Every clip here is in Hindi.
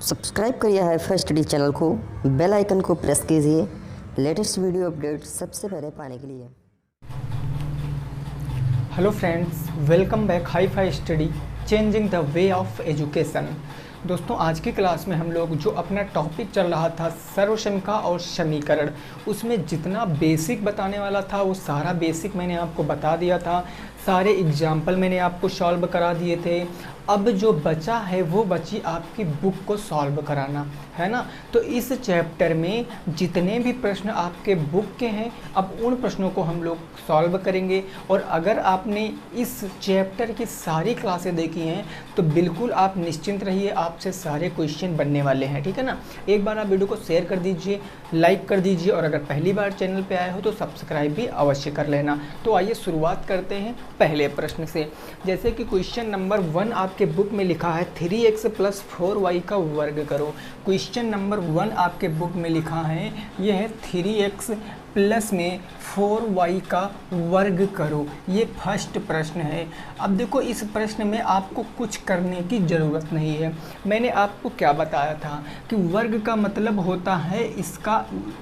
सब्सक्राइब करिए हाईफाई स्टडी चैनल को, बेल आइकन को प्रेस कीजिए लेटेस्ट वीडियो अपडेट सबसे पहले पाने के लिए। Hello friends, welcome back hifi study changing the way of education. दोस्तों, आज की क्लास में हम लोग जो अपना टॉपिक चल रहा था सर्वसंख्या और समीकरण, उसमें जितना बेसिक बताने वाला था वो सारा बेसिक मैंने आपको बता दिया था। सारे एग्जाम्पल मैंने आपको सॉल्व करा दिए थे। अब जो बचा है वो बची आपकी बुक को सॉल्व कराना, है ना। तो इस चैप्टर में जितने भी प्रश्न आपके बुक के हैं, अब उन प्रश्नों को हम लोग सॉल्व करेंगे। और अगर आपने इस चैप्टर की सारी क्लासें देखी हैं तो बिल्कुल आप निश्चिंत रहिए, आपसे सारे क्वेश्चन बनने वाले हैं, ठीक है ना। एक बार आप वीडियो को शेयर कर दीजिए, लाइक कर दीजिए, और अगर पहली बार चैनल पे आए हो तो सब्सक्राइब भी अवश्य कर लेना। तो आइए शुरुआत करते हैं पहले प्रश्न से। जैसे कि क्वेश्चन नंबर 1 आपके बुक में लिखा है 3x + 4y का वर्ग करो। क्वेश्चन नंबर 1 आपके बुक में लिखा है, यह है 3x प्लस में 4y का वर्ग करो। ये फर्स्ट प्रश्न है। अब देखो, इस प्रश्न में आपको कुछ करने की ज़रूरत नहीं है। मैंने आपको क्या बताया था कि वर्ग का मतलब होता है इसका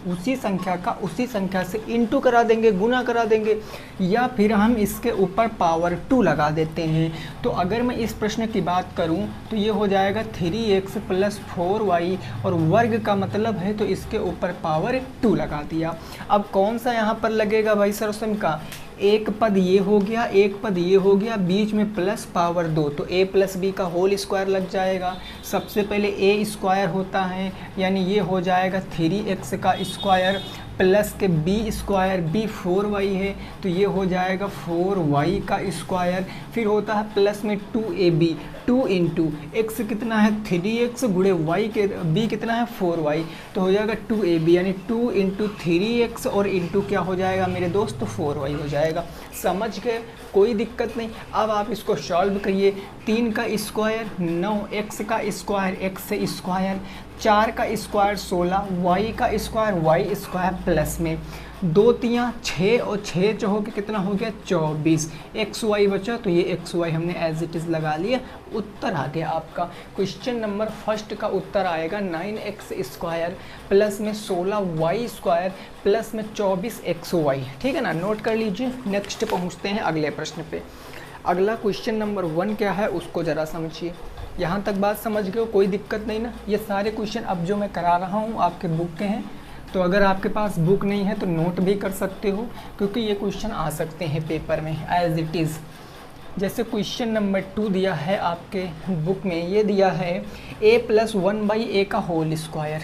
उसी संख्या से इंटू करा देंगे, गुना करा देंगे, या फिर हम इसके ऊपर पावर 2 लगा देते हैं। तो अगर मैं इस प्रश्न की बात करूं तो ये हो जाएगा 3x + 4y, और वर्ग का मतलब है तो इसके ऊपर पावर 2 लगा दिया। अब कौन सा यहाँ पर लगेगा भाई सर्वसम का? एक पद ये हो गया, एक पद ये हो गया, बीच में प्लस पावर 2, तो a + b का होल स्क्वायर लग जाएगा। सबसे पहले a स्क्वायर होता है, यानी ये हो जाएगा 3x का स्क्वायर प्लस के b स्क्वायर, b 4y है तो ये हो जाएगा 4y का स्क्वायर। फिर होता है प्लस में 2ab, 2 इंटू x कितना है 3x गुणे y के b कितना है 4y, तो हो जाएगा 2ab, यानी 2 इंटू 3x और इंटू क्या हो जाएगा मेरे दोस्त 4y हो जाएगा। समझ गए? कोई दिक्कत नहीं। अब आप इसको सॉल्व करिए। 3 का स्क्वायर 9, x का स्क्वायर x स्क्वायर, 4 का स्क्वायर 16, y का स्क्वायर y स्क्वायर प्लस में 2 तियाँ 6 और 6 चौके के कितना हो गया 24, एक्स वाई बचा तो ये एक्स वाई हमने एज इट इज़ लगा लिया। उत्तर आ गया आपका। क्वेश्चन नंबर फर्स्ट का उत्तर आएगा 9x स्क्वायर प्लस में 16y स्क्वायर प्लस में 24xy, ठीक है ना। नोट कर लीजिए। नेक्स्ट पहुँचते हैं अगले प्रश्न पे। अगला क्वेश्चन नंबर 1 क्या है उसको ज़रा समझिए। यहाँ तक बात समझ गए हो? कोई दिक्कत नहीं ना। ये सारे क्वेश्चन अब जो मैं करा रहा हूँ आपके बुक के हैं, तो अगर आपके पास बुक नहीं है तो नोट भी कर सकते हो, क्योंकि ये क्वेश्चन आ सकते हैं पेपर में एज इट इज़। जैसे क्वेश्चन नंबर 2 दिया है आपके बुक में, ये दिया है a + 1/a का होल स्क्वायर,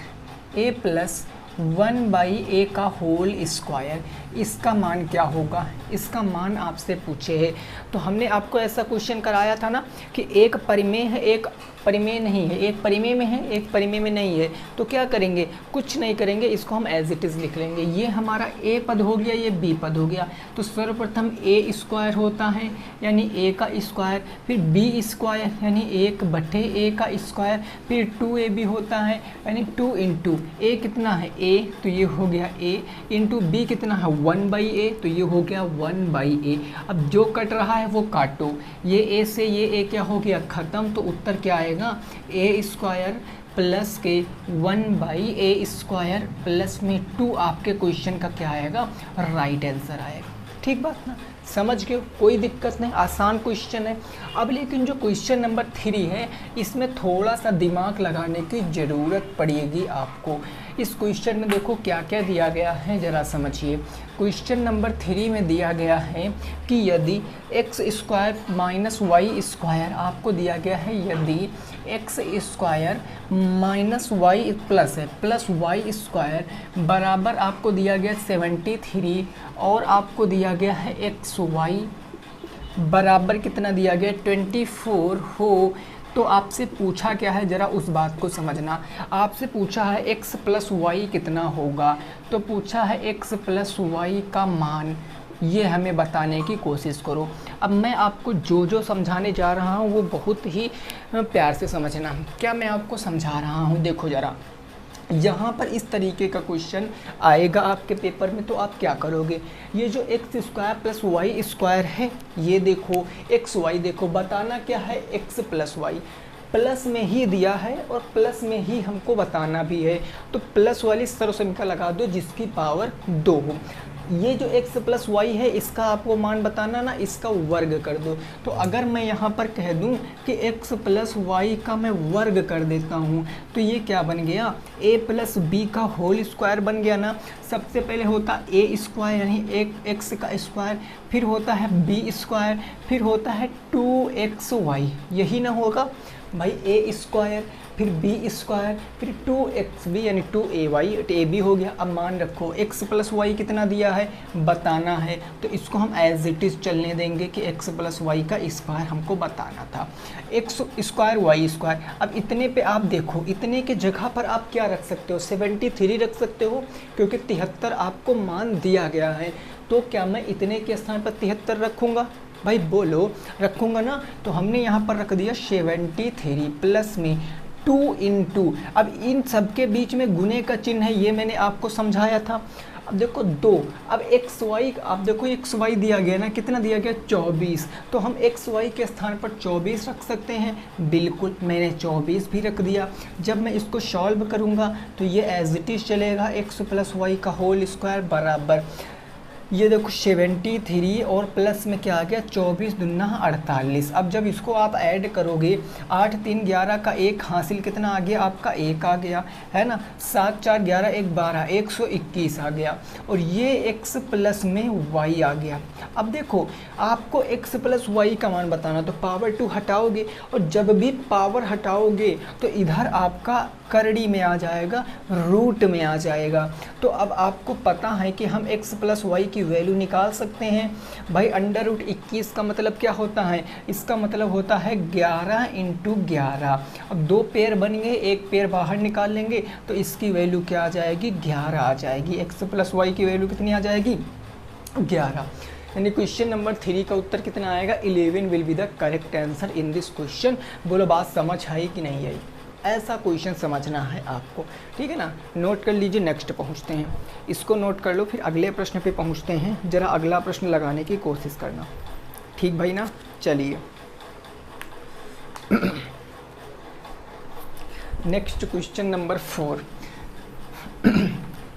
a + 1/a का होल स्क्वायर, इसका मान क्या होगा? इसका मान आपसे पूछे है। तो हमने आपको ऐसा क्वेश्चन कराया था ना कि एक परिमेय है, एक परिमेय नहीं है, एक परिमेय में है, एक परिमेय में नहीं है। तो क्या करेंगे? कुछ नहीं करेंगे, इसको हम एज इट इज़ लिख लेंगे। ये हमारा a पद हो गया, ये b पद हो गया। तो सर्वप्रथम a स्क्वायर होता है यानी a का स्क्वायर, फिर b स्क्वायर यानी 1/a का स्क्वायर, फिर 2ab होता है यानी 2 इंटू a कितना है a, तो ये हो गया a, इंटू b कितना है 1/a, तो ये हो गया 1/a। अब जो कट रहा है वो काटो, ये a से ये a क्या हो गया ख़त्म, तो उत्तर क्या आएगा a स्क्वायर प्लस के 1/a स्क्वायर प्लस में 2 आपके क्वेश्चन का क्या आएगा? राइट आंसर आएगा। ठीक बात ना, समझ गए? कोई दिक्कत नहीं, आसान क्वेश्चन है। अब लेकिन जो क्वेश्चन नंबर 3 है इसमें थोड़ा सा दिमाग लगाने की ज़रूरत पड़ेगी आपको। इस क्वेश्चन में देखो क्या क्या दिया गया है, ज़रा समझिए। क्वेश्चन नंबर 3 में दिया गया है कि यदि x square minus Y square, आपको दिया गया है यदि x square minus Y plus है प्लस वाई स्क्वायर बराबर आपको दिया गया 73, और आपको दिया गया है एक्स वाई बराबर कितना दिया गया 24 हो, तो आपसे पूछा क्या है, ज़रा उस बात को समझना। आपसे पूछा है x + y कितना होगा, तो पूछा है x + y का मान, ये हमें बताने की कोशिश करो। अब मैं आपको जो समझाने जा रहा हूँ वो बहुत ही प्यार से समझना। क्या मैं आपको समझा रहा हूँ? देखो ज़रा, यहाँ पर इस तरीके का क्वेश्चन आएगा आपके पेपर में, तो आप क्या करोगे? ये जो x square plus Y square है, ये देखो x y देखो, बताना क्या है x + y। प्लस में ही दिया है और प्लस में ही हमको बताना भी है, तो प्लस वाली सर्वसमीका लगा दो जिसकी पावर 2 हो। ये जो x प्लस वाई है इसका आपको मान बताना ना, इसका वर्ग कर दो। तो अगर मैं यहाँ पर कह दूँ कि x प्लस वाई का मैं वर्ग कर देता हूँ तो ये क्या बन गया, a प्लस बी का होल स्क्वायर बन गया ना। सबसे पहले होता a स्क्वायर यानी x का स्क्वायर, फिर होता है b स्क्वायर, फिर होता है 2xy, यही ना होगा भाई, a स्क्वायर फिर b स्क्वायर फिर 2xb यानी 2ay, तो ab हो गया। अब मान रखो x प्लस वाई कितना दिया है बताना है, तो इसको हम एज इट इज़ चलने देंगे कि x प्लस वाई का स्क्वायर हमको बताना था, x स्क्वायर वाई स्क्वायर। अब इतने पे आप देखो, इतने के जगह पर आप क्या रख सकते हो, 73 रख सकते हो, क्योंकि 73 आपको मान दिया गया है। तो क्या मैं इतने के स्थान पर 73 रखूँगा भाई, बोलो रखूँगा ना। तो हमने यहाँ पर रख दिया 73 प्लस में 2 इंटू, अब इन सब के बीच में गुने का चिन्ह है, ये मैंने आपको समझाया था। अब देखो 2, अब एक्स वाई, आप देखो एक्स वाई दिया गया ना, कितना दिया गया 24, तो हम एक्स वाई के स्थान पर 24 रख सकते हैं। बिल्कुल, मैंने 24 भी रख दिया। जब मैं इसको सॉल्व करूँगा तो ये एज इट इज़ चलेगा, एक्स प्लस वाई का होल स्क्वायर बराबर, ये देखो 73 और प्लस में क्या आ गया 24 दूना 48। अब जब इसको आप ऐड करोगे 8 3 11 का 1 हासिल कितना आ गया आपका 1 आ गया है ना, 7 4 11 1 12 121 आ गया, और ये x प्लस में y आ गया। अब देखो आपको x प्लस वाई का मान बताना, तो पावर 2 हटाओगे, और जब भी पावर हटाओगे तो इधर आपका करड़ी में आ जाएगा, रूट में आ जाएगा। तो अब आपको पता है कि हम x प्लस वाई की वैल्यू निकाल सकते हैं भाई। अंडर रूट 21 का मतलब क्या होता है, इसका मतलब होता है 11 इंटू 11। अब 2 पेयर बन गए, एक पेयर बाहर निकाल लेंगे तो इसकी वैल्यू क्या आ जाएगी 11 आ जाएगी। x प्लस वाई की वैल्यू कितनी आ जाएगी 11। यानी क्वेश्चन नंबर 3 का उत्तर कितना आएगा 11 will be the correct answer in this question. बोलो बात समझ आई कि नहीं आई, ऐसा क्वेश्चन समझना है आपको, ठीक है ना। नोट कर लीजिए, नेक्स्ट पहुंचते हैं, इसको नोट कर लो, फिर अगले प्रश्न पे पहुंचते हैं। ज़रा अगला प्रश्न लगाने की कोशिश करना, ठीक भाई ना। चलिए नेक्स्ट क्वेश्चन नंबर 4।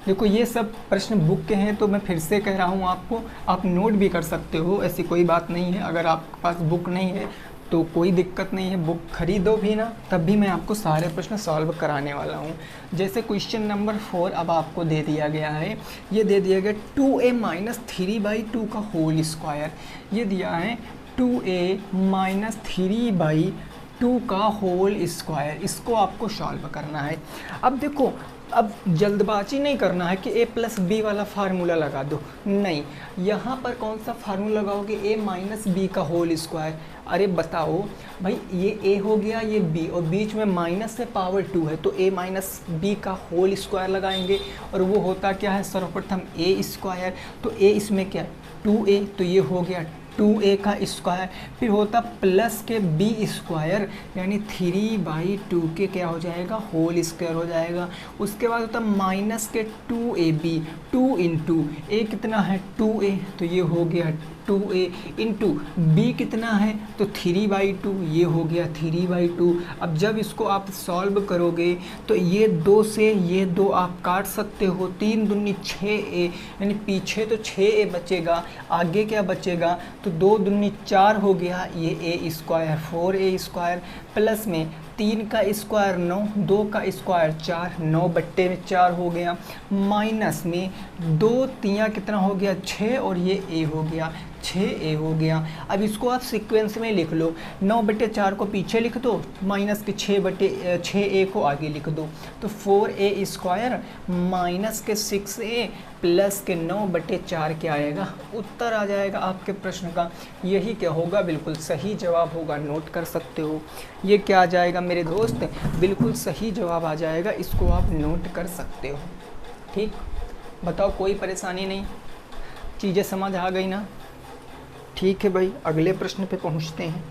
देखो ये सब प्रश्न बुक के हैं, तो मैं फिर से कह रहा हूँ आपको, आप नोट भी कर सकते हो, ऐसी कोई बात नहीं है। अगर आपके पास बुक नहीं है तो कोई दिक्कत नहीं है, बुक खरीदो भी ना, तब भी मैं आपको सारे प्रश्न सॉल्व कराने वाला हूँ। जैसे क्वेश्चन नंबर 4 अब आपको दे दिया गया है, ये दे दिया गया 2a माइनस 3/2 का होल स्क्वायर, ये दिया है 2a माइनस 3/2 का होल स्क्वायर, इसको आपको सॉल्व करना है। अब देखो, अब जल्दबाजी नहीं करना है कि a प्लस बी वाला फार्मूला लगा दो, नहीं, यहाँ पर कौन सा फार्मूला लगाओगे a माइनस बी का होल स्क्वायर। अरे बताओ भाई, ये a हो गया, ये b, और बीच में माइनस से पावर 2 है, तो a माइनस बी का होल स्क्वायर लगाएंगे, और वो होता क्या है सर्वप्रथम a स्क्वायर, तो a इसमें क्या 2a, तो ये हो गया 2a का स्क्वायर, फिर होता प्लस के b स्क्वायर यानी 3/2 के क्या हो जाएगा होल स्क्वायर हो जाएगा। उसके बाद होता माइनस के 2ab, 2 इंटू a कितना है 2a, तो ये हो गया 2a इंटू b कितना है तो 3/2, ये हो गया 3/2। अब जब इसको आप सॉल्व करोगे तो ये 2 से ये 2 आप काट सकते हो, 3 दूनी 6a, यानी पीछे तो 6a बचेगा, आगे क्या बचेगा, तो 2 दूनी 4 हो गया, ये a square 4a square, plus में 3 का स्क्वायर 9, 2 का स्क्वायर 4, 9/4 हो गया, माइनस में 2 3 कितना हो गया 6, और ये a हो गया 6a हो गया। अब इसको आप सीक्वेंस में लिख लो, 9/4 को पीछे लिख दो, माइनस के 6a को आगे लिख दो, तो 4a स्क्वायर माइनस के 6a प्लस के 9/4 क्या आएगा, उत्तर आ जाएगा आपके प्रश्न का। यही क्या होगा, बिल्कुल सही जवाब होगा, नोट कर सकते हो। ये क्या आ जाएगा मेरे दोस्त, बिल्कुल सही जवाब आ जाएगा, इसको आप नोट कर सकते हो। ठीक, बताओ कोई परेशानी नहीं, चीज़ें समझ आ गई ना। ठीक है भाई, अगले प्रश्न पे पहुंचते हैं।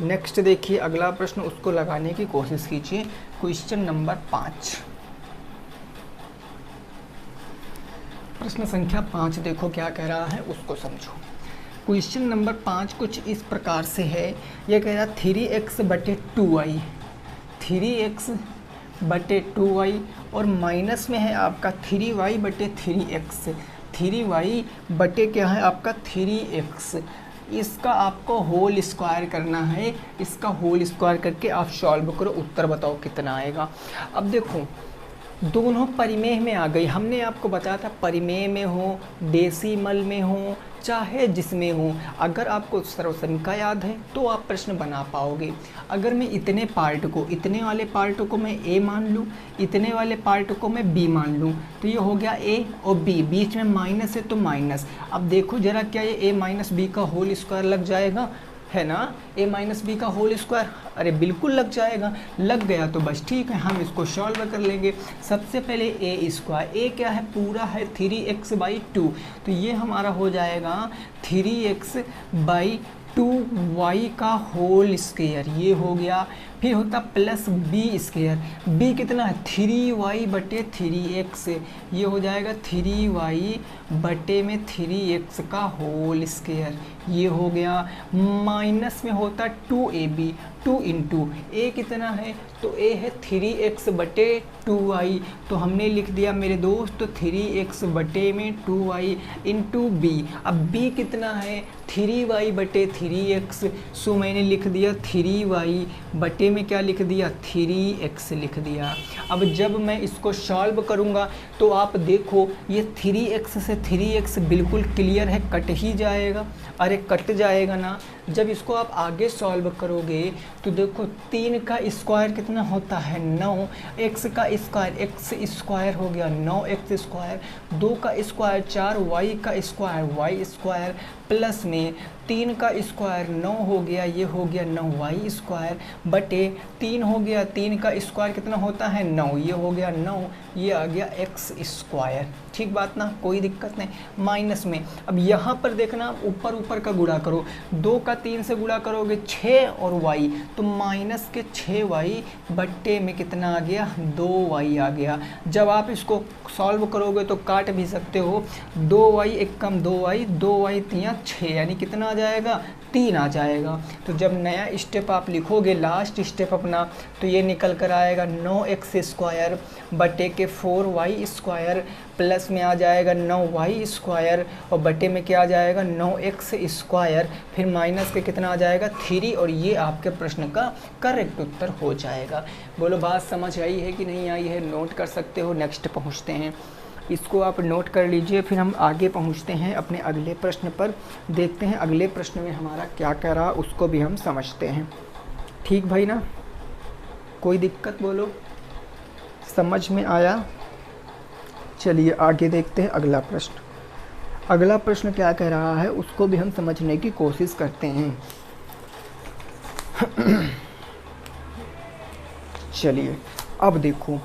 नेक्स्ट देखिए अगला प्रश्न, उसको लगाने की कोशिश कीजिए। क्वेश्चन नंबर 5, प्रश्न संख्या 5 देखो क्या कह रहा है, उसको समझो। क्वेश्चन नंबर 5 कुछ इस प्रकार से है। ये कह रहा 3x बटे 2y, 3x बटे 2y और माइनस में है आपका 3y बटे 3x, 3y बटे क्या है आपका 3x। इसका आपको होल स्क्वायर करना है। इसका होल स्क्वायर करके आप सॉल्व करो, उत्तर बताओ कितना आएगा। अब देखो दोनों परिमेय में आ गई। हमने आपको बताया था परिमेय में हो, डेसिमल में हो, चाहे जिसमें हो, अगर आपको सर्वसंख्या याद है तो आप प्रश्न बना पाओगे। अगर मैं इतने पार्ट को, इतने वाले पार्ट को मैं a मान लूँ, इतने वाले पार्ट को मैं b मान लूँ, तो ये हो गया a और b, बीच में माइनस है तो माइनस। अब देखो जरा क्या ये a माइनस बी का होल स्क्वायर लग जाएगा, है ना, a माइनस बी का होल स्क्वायर। अरे बिल्कुल लग जाएगा। लग गया तो बस ठीक है, हम इसको सॉल्व कर लेंगे। सबसे पहले a स्क्वायर, a क्या है पूरा है 3x बाई 2, तो ये हमारा हो जाएगा 3x बाई 2y का होल स्क्वायर, ये हो गया। फिर होता प्लस b स्क्वायर, b कितना है 3y बटे 3x, ये हो जाएगा 3y बटे में 3x का होल स्क्वायर, ये हो गया। माइनस में होता 2ab, 2 इंटू a कितना है तो a है 3x बटे 2y, तो हमने लिख दिया मेरे दोस्त तो 3x बटे में 2y इंटू b। अब b कितना है 3y बटे 3x, सो मैंने लिख दिया 3y बटे में क्या लिख दिया 3x लिख दिया। अब जब मैं इसको सॉल्व करूँगा तो आप देखो ये 3x से 3x बिल्कुल क्लियर है, कट ही जाएगा। अरे कट जाएगा ना। जब इसको आप आगे सॉल्व करोगे तो देखो 3 का स्क्वायर कितना होता है 9, x का स्क्वायर x स्क्वायर हो गया 9x स्क्वायर, 2 का स्क्वायर 4, y का स्क्वायर y स्क्वायर, प्लस में 3 का स्क्वायर 9 हो गया, ये हो गया 9y स्क्वायर बटे 3 हो गया, 3 का स्क्वायर कितना होता है 9, ये हो गया 9, ये आ गया x स्क्वायर। ठीक बात ना, कोई दिक्कत नहीं। माइनस में अब यहाँ पर देखना ऊपर ऊपर का गुणा करो, 2 का 3 से गुणा करोगे 6 और y, तो माइनस के 6y बट्टे में कितना आ गया 2y आ गया। जब आप इसको सॉल्व करोगे तो काट भी सकते हो, 2y एक कम 2y, 2y 3 6, यानी कितना आ जाएगा 3 आ जाएगा। तो जब नया स्टेप आप लिखोगे लास्ट स्टेप अपना, तो ये निकल कर आएगा 9x स्क्वायर बटे के 4y स्क्वायर, प्लस में आ जाएगा 9y स्क्वायर और बटे में क्या आ जाएगा 9x स्क्वायर, फिर माइनस के कितना आ जाएगा 3, और ये आपके प्रश्न का करेक्ट उत्तर हो जाएगा। बोलो बात समझ आई है कि नहीं आई है, नोट कर सकते हो। नेक्स्ट पहुँचते हैं, इसको आप नोट कर लीजिए, फिर हम आगे पहुंचते हैं अपने अगले प्रश्न पर। देखते हैं अगले प्रश्न में हमारा क्या कह रहा, उसको भी हम समझते हैं। ठीक भाई ना, कोई दिक्कत बोलो, समझ में आया? चलिए आगे देखते हैं अगला प्रश्न। अगला प्रश्न क्या कह रहा है उसको भी हम समझने की कोशिश करते हैं। चलिए अब देखो,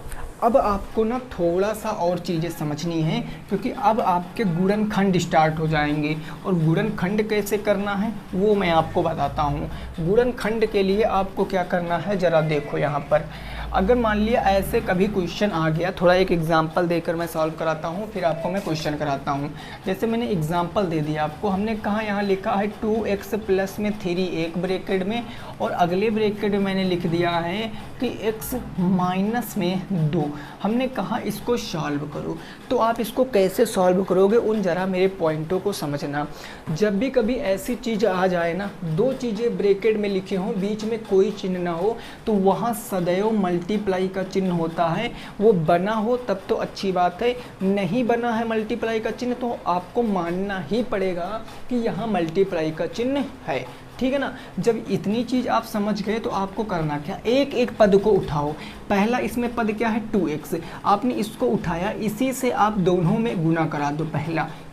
अब आपको ना थोड़ा सा और चीज़ें समझनी है, क्योंकि अब आपके गुणनखंड स्टार्ट हो जाएंगे, और गुणनखंड कैसे करना है वो मैं आपको बताता हूँ। गुणनखंड के लिए आपको क्या करना है ज़रा देखो यहाँ पर। अगर मान लिया ऐसे कभी क्वेश्चन आ गया, थोड़ा एक एग्जांपल देकर मैं सॉल्व कराता हूँ, फिर आपको मैं क्वेश्चन कराता हूँ। जैसे मैंने एग्जांपल दे दिया आपको, हमने कहा यहाँ लिखा है 2x प्लस में 3 एक ब्रैकेट में, और अगले ब्रैकेट में मैंने लिख दिया है कि x माइनस में 2। हमने कहा इसको सॉल्व करो, तो आप इसको कैसे सॉल्व करोगे उन ज़रा मेरे पॉइंटों को समझना। जब भी कभी ऐसी चीज़ आ जाए ना, 2 चीज़ें ब्रैकेट में लिखी हों, बीच में कोई चिन्ह ना हो, तो वहाँ सदैव मल्टीप्लाई का चिन्ह होता है। वो बना हो तब तो अच्छी बात है, नहीं बना है मल्टीप्लाई का चिन्ह तो आपको मानना ही पड़ेगा कि यहाँ मल्टीप्लाई का चिन्ह है। ठीक है ना। जब इतनी चीज़ आप समझ गए तो आपको करना क्या, एक एक पद को उठाओ। पहला इसमें पद क्या है 2x, आपने इसको उठाया, इसी से आप दोनों में गुना करा दो,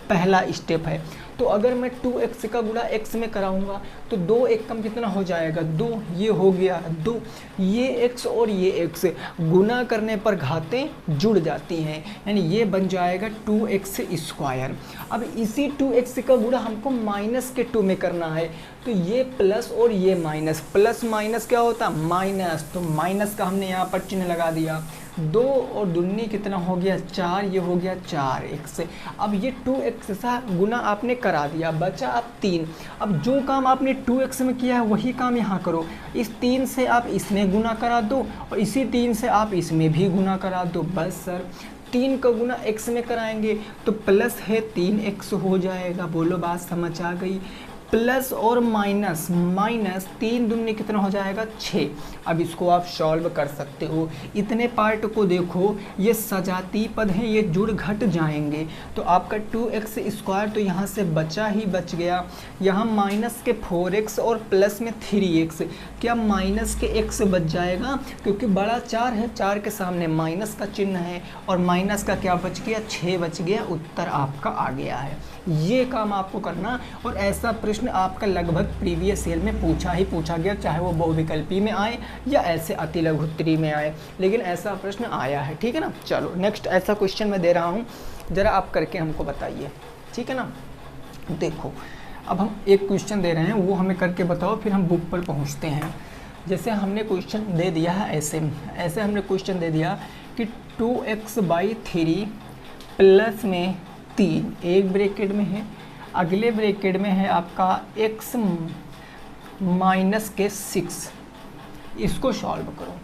पहला स्टेप है। तो अगर मैं 2x का गुणा x में कराऊंगा तो 2 एक कम कितना हो जाएगा 2, ये हो गया 2, ये x और ये x गुना करने पर घातें जुड़ जाती हैं, यानी ये बन जाएगा 2x स्क्वायर। अब इसी 2x का गुणा हमको माइनस के 2 में करना है, तो ये प्लस और ये माइनस, प्लस माइनस क्या होता है माइनस, तो माइनस का हमने यहाँ पर चिन्ह लगा दिया। 2 और दूनी कितना हो गया 4, ये हो गया 4x। अब ये 2x सा गुना आपने करा दिया, बचा अब 3। अब जो काम आपने 2x में किया है वही काम यहाँ करो। इस 3 से आप इसमें गुना करा दो और इसी 3 से आप इसमें भी गुना करा दो। बस सर 3 का गुना x में कराएंगे तो प्लस है 3x हो जाएगा। बोलो बात समझ आ गई। प्लस और माइनस, माइनस 3 दूनी कितना हो जाएगा 6। अब इसको आप सॉल्व कर सकते हो। इतने पार्ट को देखो, ये सजाती पद हैं, ये जुड़ घट जाएंगे तो आपका 2x स्क्वायर तो यहाँ से बचा ही बच गया। यहाँ माइनस के 4x और प्लस में 3x, क्या माइनस के x बच जाएगा क्योंकि बड़ा 4 है, 4 के सामने माइनस का चिन्ह है और माइनस का क्या बच गया 6 बच गया। उत्तर आपका आ गया है। ये काम आपको करना। और ऐसा प्रश्न आपका लगभग प्रीवियस ईयर में पूछा गया, चाहे वो बहुविकल्पी में आए या ऐसे अति लघुत्तरी में आए, लेकिन ऐसा प्रश्न आया है। ठीक है ना। चलो नेक्स्ट ऐसा क्वेश्चन मैं दे रहा हूँ, ज़रा आप करके हमको बताइए। ठीक है ना। देखो अब हम एक क्वेश्चन दे रहे हैं, वो हमें करके बताओ, फिर हम बुक पर पहुँचते हैं। जैसे हमने क्वेश्चन दे दिया है ऐसे हमने क्वेश्चन दे दिया कि 2x/3 प्लस में 3 एक ब्रैकेट में है, अगले ब्रैकेट में है आपका x माइनस के 6। इसको सॉल्व करो।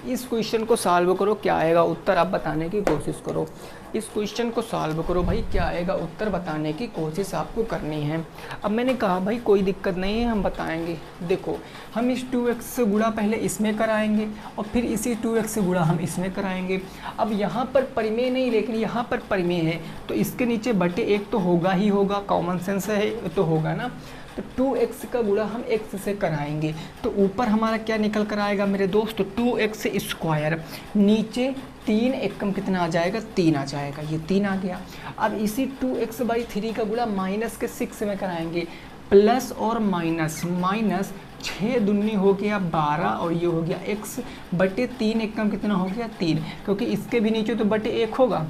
इस क्वेश्चन को सॉल्व करो, क्या आएगा उत्तर आप बताने की कोशिश करो। इस क्वेश्चन को सॉल्व करो भाई, क्या आएगा उत्तर बताने की कोशिश आपको करनी है। अब मैंने कहा भाई कोई दिक्कत नहीं है, हम बताएंगे। देखो हम इस 2x से गुणा पहले इसमें कराएंगे और फिर इसी 2x से गुणा हम इसमें कराएंगे। अब यहाँ पर परिमेय नहीं, लेकिन यहाँ पर परिमेय है तो इसके नीचे बटे 1 तो होगा ही होगा, कॉमन सेंस है तो होगा ना। तो 2x का गुणा हम x से कराएंगे तो ऊपर हमारा क्या निकल कर आएगा मेरे दोस्त 2x स्क्वायर, नीचे 3 एकम कितना आ जाएगा 3 आ जाएगा, ये 3 आ गया। अब इसी 2x/3 का गुणा माइनस के 6 में कराएंगे, प्लस और माइनस, माइनस 6 दूनी हो गया 12 और ये हो गया x बटे 3 एकम कितना हो गया 3, क्योंकि इसके भी नीचे तो बटे 1 होगा।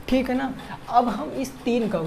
ठीक है ना। अब हम इस 3 का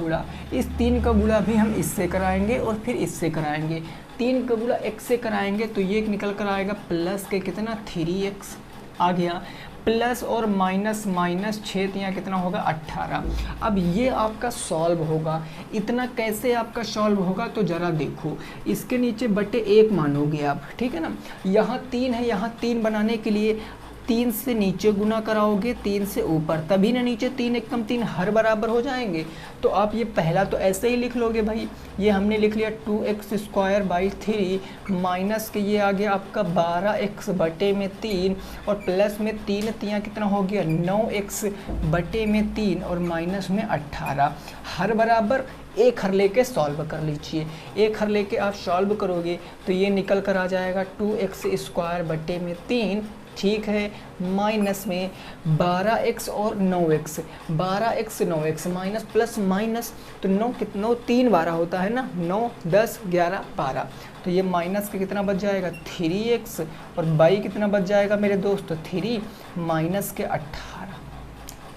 गुणा भी हम इससे कराएंगे और फिर इससे कराएंगे। 3 का गुणा x से कराएंगे तो ये निकल कर आएगा प्लस के कितना 3x आ गया, प्लस और माइनस, माइनस 6 यहाँ कितना होगा 18। अब ये आपका सॉल्व होगा। इतना कैसे आपका सॉल्व होगा तो ज़रा देखो, इसके नीचे बटे 1 मानोगे आप। ठीक है ना। यहाँ 3 है, यहाँ 3 बनाने के लिए 3 से नीचे गुना कराओगे 3 से ऊपर, तभी ना नीचे 3 एकम 3 हर बराबर हो जाएंगे। तो आप ये पहला तो ऐसे ही लिख लोगे भाई, ये हमने लिख लिया 2x²/3 माइनस के ये आ गया आपका 12x बटे में 3 और प्लस में 3 तियाँ कितना हो गया 9x बटे में 3 और माइनस में 18 हर बराबर। एक हर लेके सॉल्व कर लीजिए। एक हर लेके आप सॉल्व करोगे तो ये निकल कर आ जाएगा 2x² बटे में 3, ठीक है, माइनस में 12x और 9x, 12x 9x minus plus minus तो 9 कितना 3 12 होता है ना, 9 10 11 12, तो ये माइनस के कितना बच जाएगा 3x और बाई कितना बच जाएगा मेरे दोस्त 3 माइनस के 18।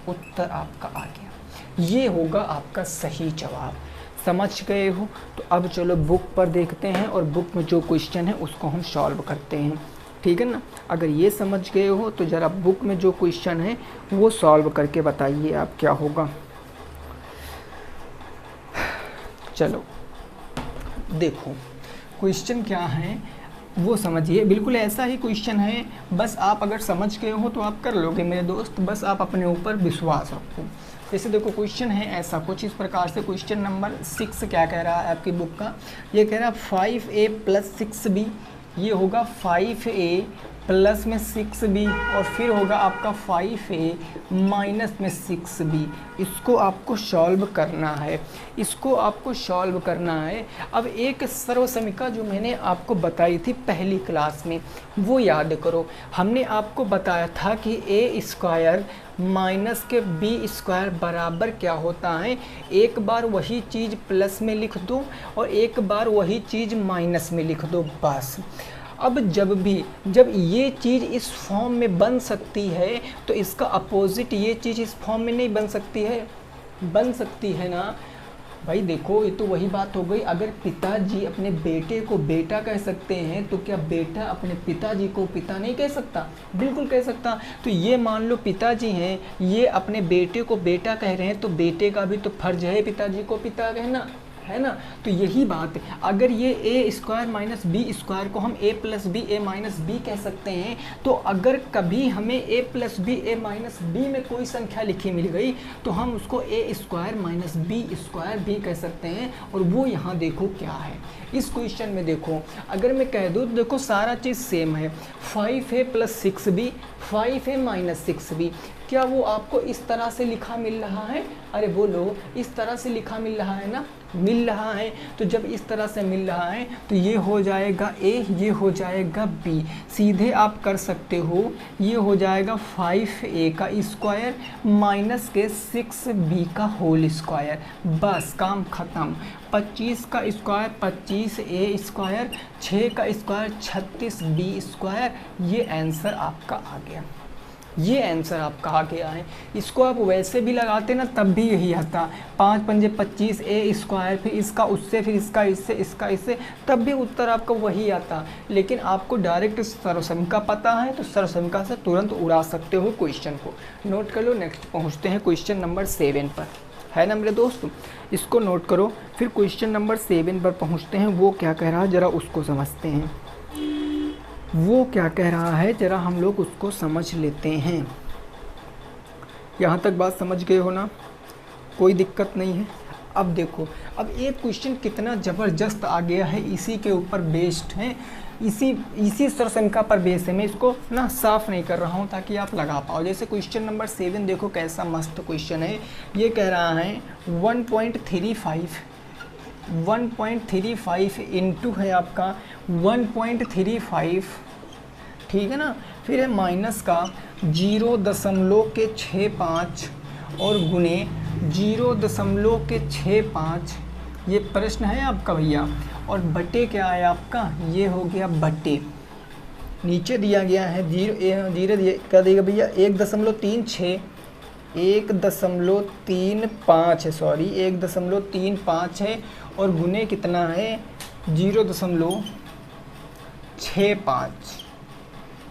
उत्तर आपका आ गया। ये होगा आपका सही जवाब। समझ गए हो। तो अब चलो बुक पर देखते हैं और बुक में जो क्वेश्चन है उसको हम सॉल्व करते हैं। ठीक है ना। अगर ये समझ गए हो तो ज़रा बुक में जो क्वेश्चन है वो सॉल्व करके बताइए आप क्या होगा। चलो देखो क्वेश्चन क्या है वो समझिए। बिल्कुल ऐसा ही क्वेश्चन है, बस आप अगर समझ गए हो तो आप कर लोगे मेरे दोस्त, बस आप अपने ऊपर विश्वास रखो। जैसे देखो क्वेश्चन है ऐसा कुछ इस प्रकार से। क्वेश्चन नंबर 6 क्या कह रहा है आपकी बुक का, ये कह रहा है 5a + 6b, ये होगा 5a प्लस में 6b और फिर होगा आपका 5a माइनस में 6b। इसको आपको सॉल्व करना है, इसको आपको सॉल्व करना है। अब एक सर्वसमीका जो मैंने आपको बताई थी पहली क्लास में वो याद करो। हमने आपको बताया था कि a² माइनस के b² बराबर क्या होता है, एक बार वही चीज़ प्लस में लिख दो और एक बार वही चीज़ माइनस में लिख दो बस। अब जब ये चीज़ इस फॉर्म में बन सकती है तो इसका अपोजिट ये चीज़ इस फॉर्म में नहीं बन सकती है, बन सकती है ना। भाई देखो ये तो वही बात हो गई, अगर पिताजी अपने बेटे को बेटा कह सकते हैं तो क्या बेटा अपने पिताजी को पिता नहीं कह सकता? बिल्कुल कह सकता। तो ये मान लो पिताजी हैं, ये अपने बेटे को बेटा कह रहे हैं, तो बेटे का भी तो फर्ज है पिताजी को पिता कहना, है ना। तो यही बात है। अगर ये ए स्क्वायर माइनस बी स्क्वायर को हम ए प्लस बी ए माइनस बी कह सकते हैं, तो अगर कभी हमें ए प्लस बी ए माइनस बी में कोई संख्या लिखी मिल गई तो हम उसको ए स्क्वायर माइनस बी स्क्वायर भी कह सकते हैं। और वो यहाँ देखो क्या है इस क्वेश्चन में, देखो अगर मैं कह दूँ, देखो सारा चीज़ सेम है, 5a plus 6b 5a minus 6b, क्या वो आपको इस तरह से लिखा मिल रहा है? अरे बोलो, इस तरह से लिखा मिल रहा है ना, मिल रहा है। तो जब इस तरह से मिल रहा है तो ये हो जाएगा a, ये हो जाएगा b, सीधे आप कर सकते हो, ये हो जाएगा 5a का स्क्वायर माइनस के 6b का होल स्क्वायर, बस काम ख़त्म। 25 का स्क्वायर 25a स्क्वायर, 6 का स्क्वायर 36b स्क्वायर, ये आंसर आपका आ गया, ये आंसर आपका आ गया है। इसको आप वैसे भी लगाते ना तब भी यही आता, 5 पंजे 25a स्क्वायर, फिर इसका उससे, फिर इसका इससे, इसका इससे, तब भी उत्तर आपका वही आता। लेकिन आपको डायरेक्ट सर्वसंख्या पता है तो सर्वसंख्या से तुरंत उड़ा सकते हो क्वेश्चन को। नोट कर लो, नेक्स्ट पहुँचते हैं क्वेश्चन नंबर 7 पर, है ना मेरे दोस्त, इसको नोट करो। फिर क्वेश्चन नंबर 7 पर पहुँचते हैं, वो क्या कह रहा है ज़रा उसको समझते हैं, वो क्या कह रहा है ज़रा हम लोग उसको समझ लेते हैं। यहाँ तक बात समझ गए हो ना, कोई दिक्कत नहीं है। अब देखो, अब एक क्वेश्चन कितना ज़बरदस्त आ गया है, इसी के ऊपर बेस्ड है, इसी सर्वसंख्या पर बेस है। मैं इसको ना साफ नहीं कर रहा हूँ ताकि आप लगा पाओ। जैसे क्वेश्चन नंबर 7 देखो कैसा मस्त क्वेश्चन है। ये कह रहा है 1.35 इंटू है आपका 1.35, ठीक है ना, फिर है माइनस का 0.65 और गुने 0.65, ये प्रश्न है आपका भैया। और बटे क्या है आपका, ये हो गया बटे, नीचे दिया गया है जीरो क्या देगा भैया 1.36, 1.35 है, सॉरी 1.35 है, और गुने कितना है 0.65।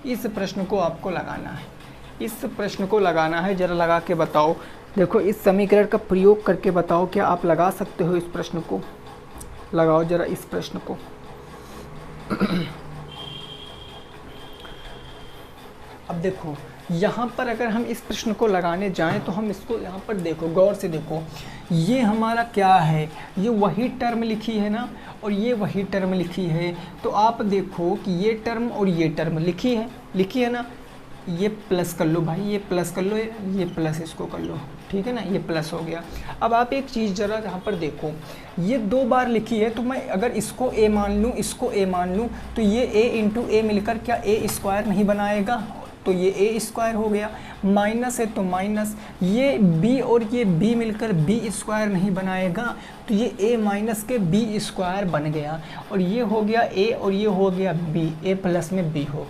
इस प्रश्न को आपको लगाना है, इस प्रश्न को लगाना है, ज़रा लगा के बताओ। देखो इस समीकरण का प्रयोग करके बताओ, क्या आप लगा सकते हो इस प्रश्न को? लगाओ ज़रा इस प्रश्न को। अब देखो यहाँ पर अगर हम इस प्रश्न को लगाने जाएं तो हम इसको यहाँ पर देखो, गौर से देखो, ये हमारा क्या है, ये वही टर्म लिखी है ना, और ये वही टर्म लिखी है। तो आप देखो कि ये टर्म और ये टर्म लिखी है ना, ये प्लस कर लो भाई, ये प्लस कर लो, ये प्लस इसको कर लो, ठीक है ना, ये प्लस हो गया। अब आप एक चीज़ ज़रा यहाँ पर देखो, ये 2 बार लिखी है, तो मैं अगर इसको a मान लूँ, इसको a मान लूँ, तो ये a इंटू a मिलकर क्या a स्क्वायर नहीं बनाएगा? तो ये a स्क्वायर हो गया। माइनस है तो माइनस, ये b और ये b मिलकर b स्क्वायर नहीं बनाएगा, तो ये a माइनस के b स्क्वायर बन गया। और ये हो गया a और ये हो गया b, a प्लस में b हो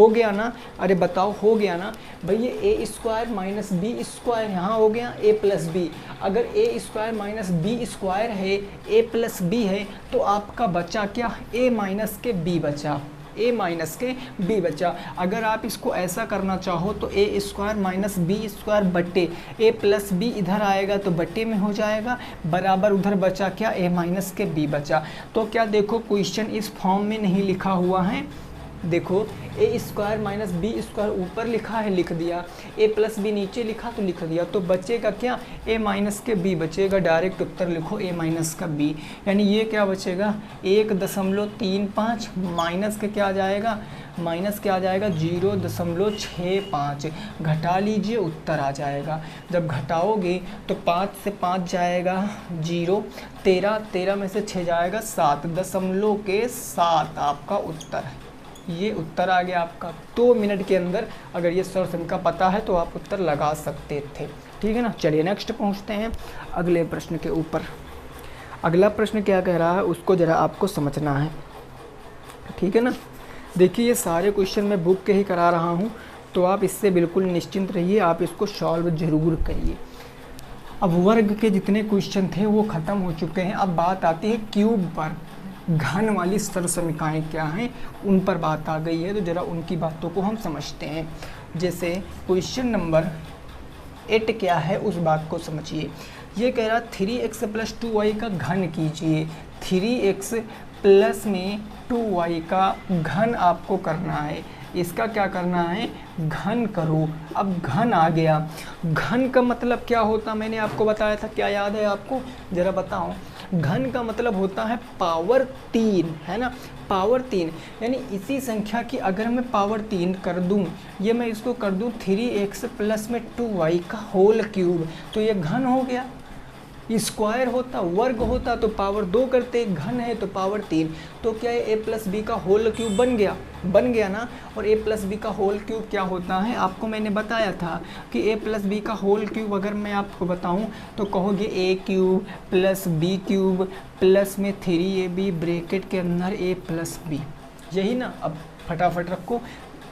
गया ना। अरे बताओ, हो गया ना भाई, ये a square minus b square यहाँ हो गया a प्लस b। अगर a square minus b square है, a प्लस b है, तो आपका बचा क्या, a माइनस के b बचा, a माइनस के b बचा। अगर आप इसको ऐसा करना चाहो तो a square minus b square बट्टे a प्लस b इधर आएगा तो बट्टे में हो जाएगा, बराबर उधर बचा क्या, a माइनस के b बचा। तो क्या देखो क्वेश्चन इस फॉर्म में नहीं लिखा हुआ है, देखो a square minus B square ऊपर लिखा है, लिख दिया, a प्लस बी नीचे लिखा तो लिख दिया। तो बचेगा क्या, a माइनस के b बचेगा, डायरेक्ट उत्तर लिखो a माइनस का b, यानी ये क्या बचेगा 1.35 माइनस के क्या आ जाएगा, माइनस क्या आ जाएगा 0.65, घटा लीजिए उत्तर आ जाएगा। जब घटाओगे तो 5 से 5 जाएगा 0, 13 में से 6 जाएगा 7.7 आपका उत्तर है। ये उत्तर आ गया आपका। 2 मिनट के अंदर अगर ये सर्वसंख्या पता है तो आप उत्तर लगा सकते थे, ठीक है ना। चलिए नेक्स्ट पहुंचते हैं अगले प्रश्न के ऊपर। अगला प्रश्न क्या कह रहा है उसको ज़रा आपको समझना है, ठीक है ना। देखिए ये सारे क्वेश्चन मैं बुक के ही करा रहा हूँ, तो आप इससे बिल्कुल निश्चिंत रहिए, आप इसको सॉल्व ज़रूर करिए। अब वर्ग के जितने क्वेश्चन थे वो ख़त्म हो चुके हैं। अब बात आती है क्यूब पर, घन वाली सर्वसमीकाएँ क्या हैं उन पर बात आ गई है। तो ज़रा उनकी बातों को हम समझते हैं। जैसे क्वेश्चन नंबर 8 क्या है उस बात को समझिए। ये कह रहा 3x + 2y का घन कीजिए। 3x प्लस में 2y का घन आपको करना है। इसका क्या करना है, घन करो। अब घन आ गया, घन का मतलब क्या होता मैंने आपको बताया था, क्या याद है आपको, ज़रा बताओ। घन का मतलब होता है पावर 3, है ना, पावर 3। यानी इसी संख्या की अगर मैं पावर 3 कर दूं, ये मैं इसको कर दूं 3x प्लस में 2y का होल क्यूब, तो ये घन हो गया। स्क्वायर होता, वर्ग होता तो पावर 2 करते, घन है तो पावर 3। तो क्या है, a + b का होल क्यूब बन गया ना। और a + b का होल क्यूब क्या होता है, आपको मैंने बताया था कि a + b का होल क्यूब अगर मैं आपको बताऊं तो कहोगे a³ + b³ प्लस में 3ab ब्रैकेट के अंदर a + b, यही ना। अब फटाफट रखो,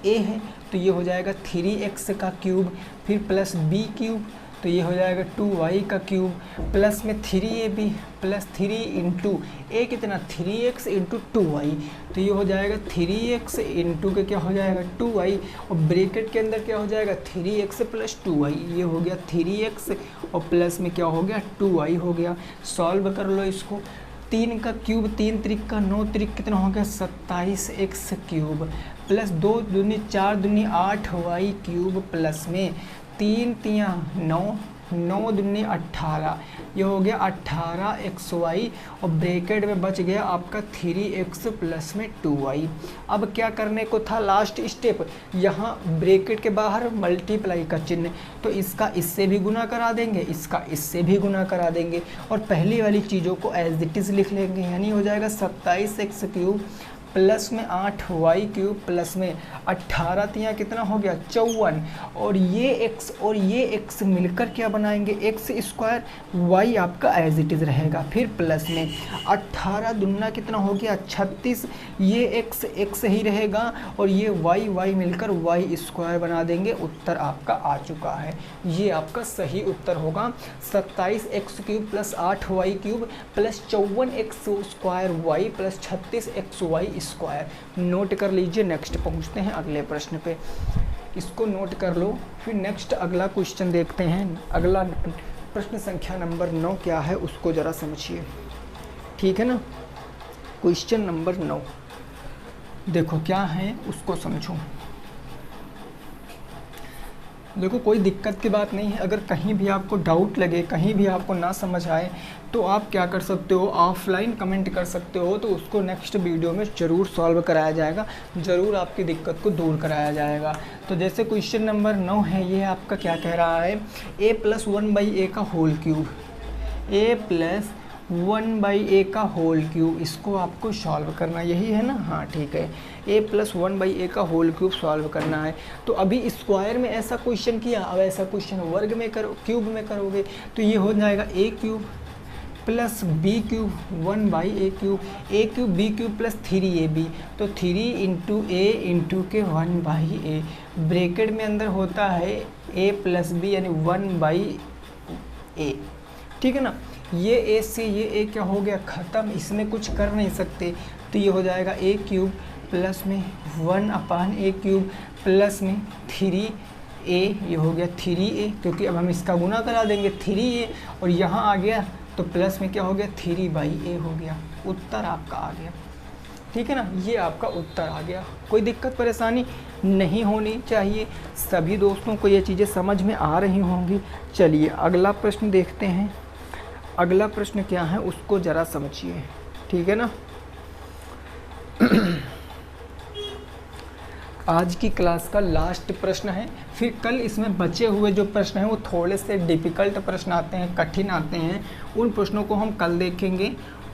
a है तो ये हो जाएगा 3x का क्यूब, फिर प्लस b³ तो ये हो जाएगा 2y का क्यूब, प्लस में 3ab प्लस 3 इंटू a कितना 3x इंटू 2y, तो ये हो जाएगा 3x इंटू के क्या हो जाएगा 2y, और ब्रैकेट के अंदर क्या हो जाएगा 3x + 2y, ये हो गया 3x और प्लस में क्या हो गया 2y हो गया। सॉल्व कर लो इसको। 3 का क्यूब 3 त्रिक का 9 त्रिक कितना हो गया 27x क्यूब, प्लस 2 दूनी 4 दूनी 8y क्यूब, प्लस में 3 तियाँ 9 9 दूनी 18, ये हो गया 18xy, और ब्रैकेट में बच गया आपका 3x प्लस में 2y। अब क्या करने को था, लास्ट स्टेप, यहाँ ब्रैकेट के बाहर मल्टीप्लाई का चिन्ह, तो इसका इससे भी गुना करा देंगे, इसका इससे भी गुना करा देंगे, और पहली वाली चीज़ों को एज इट इज़ लिख लेंगे। यानी हो जाएगा 27x क्यूब प्लस में 8y क्यूब प्लस में 18 तियाँ कितना हो गया 54, और ये x मिलकर क्या बनाएंगे x², y आपका एज इट इज़ रहेगा। फिर प्लस में 18 दूना कितना हो गया 36, ये x ही रहेगा, और ये y मिलकर y² बना देंगे। उत्तर आपका आ चुका है। ये आपका सही उत्तर होगा 27x cube plus 8y cube plus 54x² y plus 36xy square. Note कर लीजिए। नेक्स्ट पहुंचते हैं अगले प्रश्न पे, इसको नोट कर लो। फिर नेक्स्ट अगला क्वेश्चन देखते हैं। अगला प्रश्न संख्या नंबर 9 क्या है उसको ज़रा समझिए, ठीक है ना। क्वेश्चन नंबर 9 देखो क्या है उसको समझो। देखो कोई दिक्कत की बात नहीं है, अगर कहीं भी आपको डाउट लगे, कहीं भी आपको ना समझ आए, तो आप क्या कर सकते हो, ऑफलाइन कमेंट कर सकते हो, तो उसको नेक्स्ट वीडियो में ज़रूर सॉल्व कराया जाएगा, ज़रूर आपकी दिक्कत को दूर कराया जाएगा। तो जैसे क्वेश्चन नंबर 9 है, ये आपका क्या कह रहा है, a + 1/a का होल क्यूब, a + 1/a का होल क्यूब, इसको आपको सॉल्व करना, यही है ना, हाँ ठीक है। a + 1/a का होल क्यूब सॉल्व करना है। तो अभी स्क्वायर में ऐसा क्वेश्चन किया, अब ऐसा क्वेश्चन वर्ग में करो, क्यूब में करोगे, तो ये हो जाएगा a³ plus b³ 1/a cube, a³ b³ plus 3ab, तो 3 इंटू a इंटू के 1/a, ब्रैकेट में अंदर होता है a + b यानी 1/a, ठीक है ना। ये a से ये a क्या हो गया ख़त्म, इसमें कुछ कर नहीं सकते, तो ये हो जाएगा a³ प्लस में 1/a³ प्लस में 3a, ये हो गया 3a, क्योंकि अब हम इसका गुना करा देंगे 3a, और यहाँ आ गया तो प्लस में क्या हो गया 3/a हो गया। उत्तर आपका आ गया, ठीक है ना। ये आपका उत्तर आ गया। कोई दिक्कत परेशानी नहीं होनी चाहिए, सभी दोस्तों को ये चीज़ें समझ में आ रही होंगी। चलिए अगला प्रश्न देखते हैं। अगला प्रश्न क्या है उसको ज़रा समझिए, ठीक है ना। आज की क्लास का लास्ट प्रश्न है, फिर कल इसमें बचे हुए जो प्रश्न हैं वो थोड़े से डिफ़िकल्ट प्रश्न आते हैं, कठिन आते हैं, उन प्रश्नों को हम कल देखेंगे,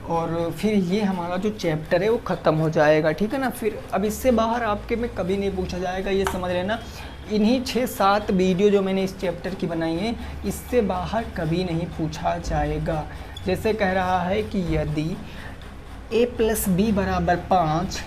और फिर ये हमारा जो चैप्टर है वो ख़त्म हो जाएगा, ठीक है ना। फिर अब इससे बाहर आपके में कभी नहीं पूछा जाएगा, ये समझ लेना। इन्हीं 6-7 वीडियो जो मैंने इस चैप्टर की बनाई है, इससे बाहर कभी नहीं पूछा जाएगा। जैसे कह रहा है कि यदि a + b = 5,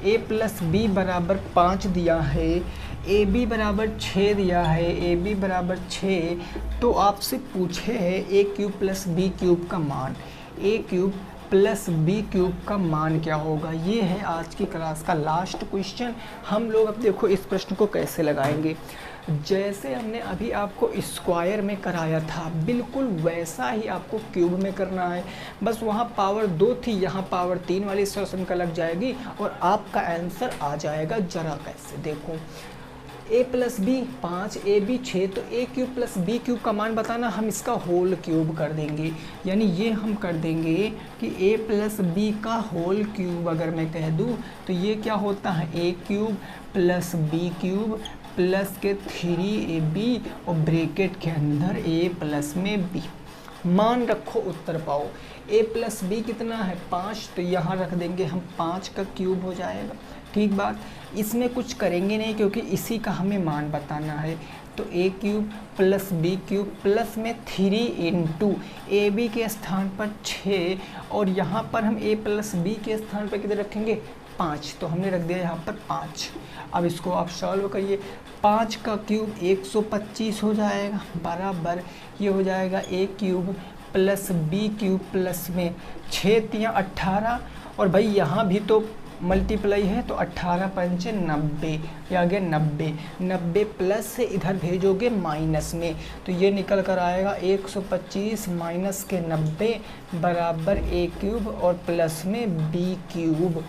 a + b = 5 दिया है, ए बी बराबर 6 दिया है, ए बी बराबर 6, तो आपसे पूछे है A cube plus B cube का मान, ए क्यूब प्लस बी क्यूब का मान क्या होगा। ये है आज की क्लास का लास्ट क्वेश्चन। हम लोग अब देखो इस प्रश्न को कैसे लगाएंगे, जैसे हमने अभी आपको स्क्वायर में कराया था बिल्कुल वैसा ही आपको क्यूब में करना है। बस वहाँ पावर 2 थी, यहाँ पावर 3 वाली सॉल्यूशन का लग जाएगी और आपका आंसर आ जाएगा। जरा कैसे देखो, a plus B 5, A B 6, तो A cube plus B cube का मान बताना, हम इसका होल क्यूब कर देंगे। यानी ये हम कर देंगे कि a प्लस बी का होल क्यूब अगर मैं कह दूँ तो ये क्या होता है, A cube plus B cube plus के 3ab और ब्रैकेट के अंदर a प्लस में b। मान रखो उत्तर पाओ। a प्लस बी कितना है 5, तो यहाँ रख देंगे हम 5 का क्यूब हो जाएगा। ठीक बात, इसमें कुछ करेंगे नहीं क्योंकि इसी का हमें मान बताना है। तो a cube plus B cube plus में 3 इंटू ए बी के स्थान पर 6 और यहाँ पर हम a प्लस बी के स्थान पर किधर रखेंगे 5, तो हमने रख दिया यहाँ पर 5। अब इसको आप सॉल्व करिए, 5 का क्यूब 125 हो जाएगा बराबर ये हो जाएगा a cube plus B cube plus में 6 या 18 और भाई यहाँ भी तो मल्टीप्लाई है तो 18 पंच 90, ये आ गया 90 प्लस से इधर भेजोगे माइनस में तो ये निकल कर आएगा 125 माइनस के 90 बराबर a क्यूब और प्लस में b क्यूब।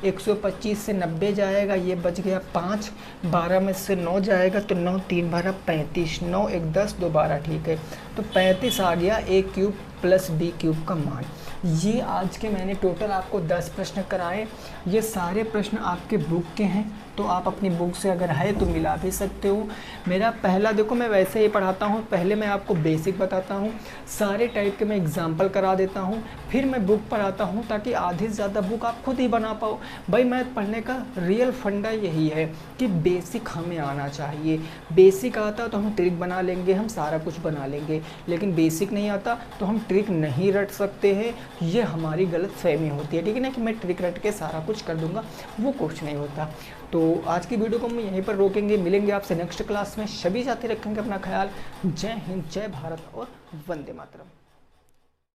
125 से 90 जाएगा, ये बच गया 5, 12 में से 9 जाएगा तो 9 3 12 35, 9 1 10 2 12, ठीक है। तो 35 आ गया a cube plus B cube का मान। ये आज के मैंने टोटल आपको 10 प्रश्न कराए। ये सारे प्रश्न आपके बुक के हैं, तो आप अपनी बुक से अगर है तो मिला भी सकते हो। मेरा पहला देखो मैं वैसे ही पढ़ाता हूँ, पहले मैं आपको बेसिक बताता हूँ, सारे टाइप के मैं एग्जाम्पल करा देता हूँ, फिर मैं बुक पढ़ाता हूँ ताकि आधी से ज़्यादा बुक आप खुद ही बना पाओ। भाई मैथ पढ़ने का रियल फंडा यही है कि बेसिक हमें आना चाहिए। बेसिक आता तो हम ट्रिक बना लेंगे, हम सारा कुछ बना लेंगे, लेकिन बेसिक नहीं आता तो हम ट्रिक नहीं रट सकते हैं। ये हमारी गलत फहमी होती है, ठीक है ना, कि मैं ट्रिक रट के सारा कुछ कर दूंगा, वो कुछ नहीं होता। तो आज की वीडियो को हम यहीं पर रोकेंगे, मिलेंगे आपसे नेक्स्ट क्लास में। सभी साथी रखेंगे अपना ख्याल। जय हिंद, जय भारत और वंदे मातरम।